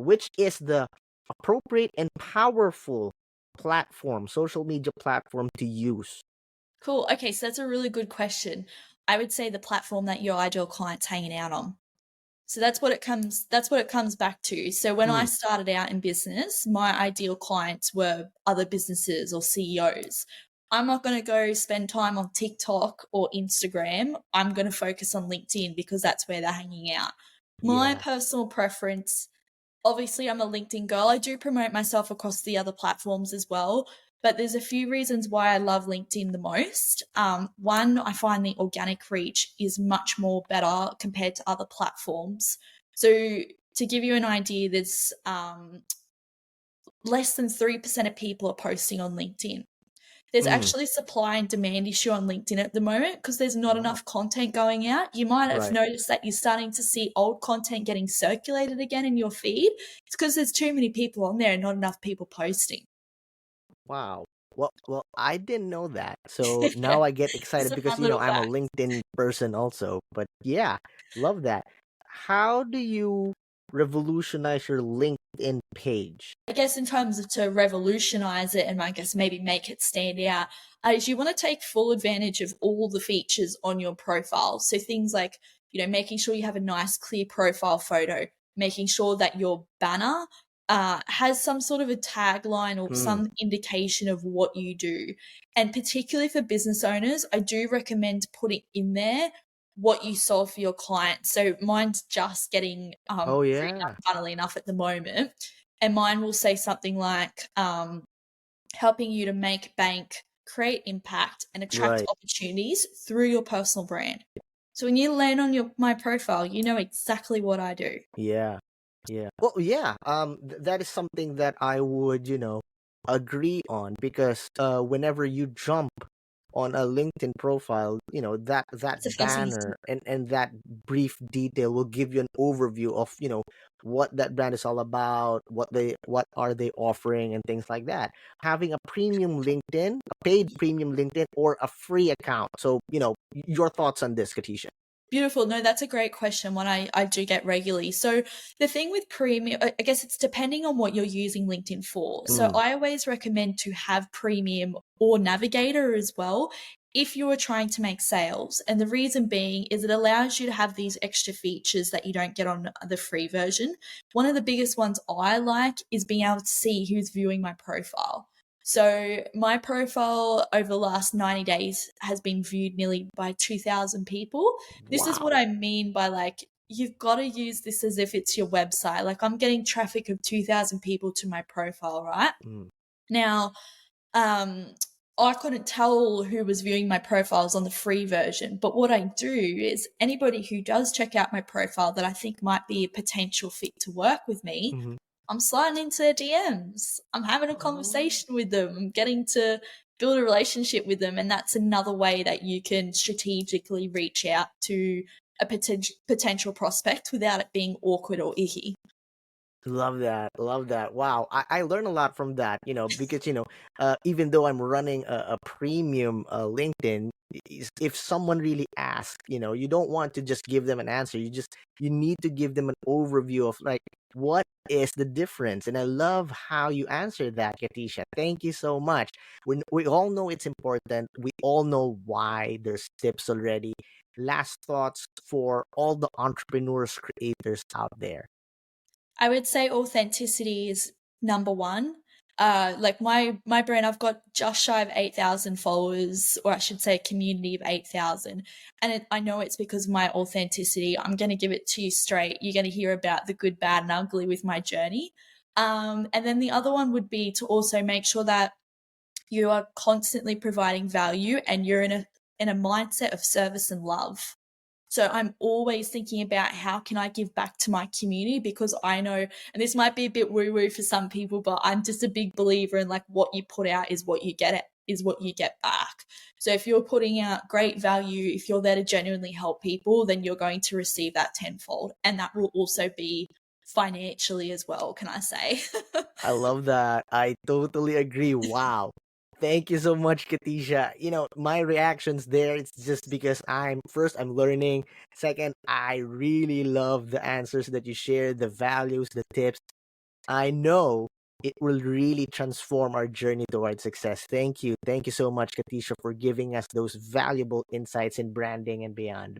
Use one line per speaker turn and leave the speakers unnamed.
which is the appropriate and powerful platform, social media platform to use?
Cool. Okay, so that's a really good question. I would say the platform that your ideal client's hanging out on. So that's what it comes back to. So when I
Mm,
started out in business, my ideal clients were other businesses or CEOs. I'm not going to go spend time on TikTok or Instagram. I'm going to focus on LinkedIn because that's where they're hanging out. My
yeah.
personal preference, obviously I'm a LinkedIn girl. I do promote myself across the other platforms as well, but there's a few reasons why I love LinkedIn the most. One, I find the organic reach is much more better compared to other platforms. So to give you an idea, there's less than 3% of people are posting on LinkedIn. There's
Mm,
actually a supply and demand issue on LinkedIn at the moment because there's not
wow.
enough content going out. You might have
Right.
noticed that you're starting to see old content getting circulated again in your feed. It's because there's too many people on there and not enough people posting.
Wow. Well, I didn't know that. So now I get
Just
excited
a
because,
fun little
I'm a
fact.
LinkedIn person also. But yeah, love that. How do you revolutionize your LinkedIn page?
I guess in terms of to revolutionize it and I guess maybe make it stand out, is you want to take full advantage of all the features on your profile. So things like, making sure you have a nice clear profile photo, making sure that your banner has some sort of a tagline or
Mm.
some indication of what you do. And particularly for business owners, I do recommend putting in there what you solve for your clients. So mine's just getting
Oh
written up,
yeah.
funnily enough, at the moment, and mine will say something like helping you to make bank, create impact, and attract
Right.
opportunities through your personal brand. So when you land on my profile, you know exactly what I do.
Yeah. Yeah. Well, yeah. That is something that I would, agree on because whenever you jump on a LinkedIn profile, that
It's the first thing you see.
banner and that brief detail will give you an overview of, what that brand is all about, what are they offering and things like that. Having a premium LinkedIn, a paid premium LinkedIn or a free account. So, your thoughts on this, Katisha?
Beautiful. No, that's a great question. One I do get regularly. So the thing with premium, I guess it's depending on what you're using LinkedIn for. So
Mm.
I always recommend to have premium or navigator as well if you are trying to make sales. And the reason being is it allows you to have these extra features that you don't get on the free version. One of the biggest ones I like is being able to see who's viewing my profile. So my profile over the last 90 days has been viewed nearly by 2,000 people. This is what
Wow.
I mean by like, you've got to use this as if it's your website. Like, I'm getting traffic of 2,000 people to my profile, right?
Mm.
Now, um, I couldn't tell who was viewing my profiles on the free version, but what I do is anybody who does check out my profile that I think might be a potential fit to work with me,
Mhm.
I'm sliding into their DMs. I'm having a
Oh.
conversation with them. I'm getting to build a relationship with them. And that's another way that you can strategically reach out to a potential prospect without it being awkward or icky.
Love that. Love that. Wow. I learned a lot from that, because, even though I'm running a premium LinkedIn, if someone really asks, you don't want to just give them an answer. You need to give them an overview of like, what is the difference? And I love how you answered that, Katisha. Thank you so much. We all know it's important. We all know why there's tips already. Last thoughts for all the entrepreneurs, creators out there.
I would say authenticity is number one. Like my brand, I've got just shy of 8,000 followers, or I should say, a community of 8,000, and I know it's because of my authenticity. I'm going to give it to you straight. You're going to hear about the good, bad, and ugly with my journey. And then the other one would be to also make sure that you are constantly providing value and you're in a mindset of service and love. So I'm always thinking about how can I give back to my community because I know, and this might be a bit woo woo for some people, but I'm just a big believer in like what you put out is what you get, is what you get back. So if you're putting out great value, if you're there to genuinely help people, then you're going to receive that tenfold. And that will also be financially as well, can I say?
I love that. I totally agree. Wow. Thank you so much, Katisha. My reactions there, it's just because I'm learning. Second, I really love the answers that you shared, the values, the tips. I know it will really transform our journey towards success. Thank you. Thank you so much, Katisha, for giving us those valuable insights in branding and beyond.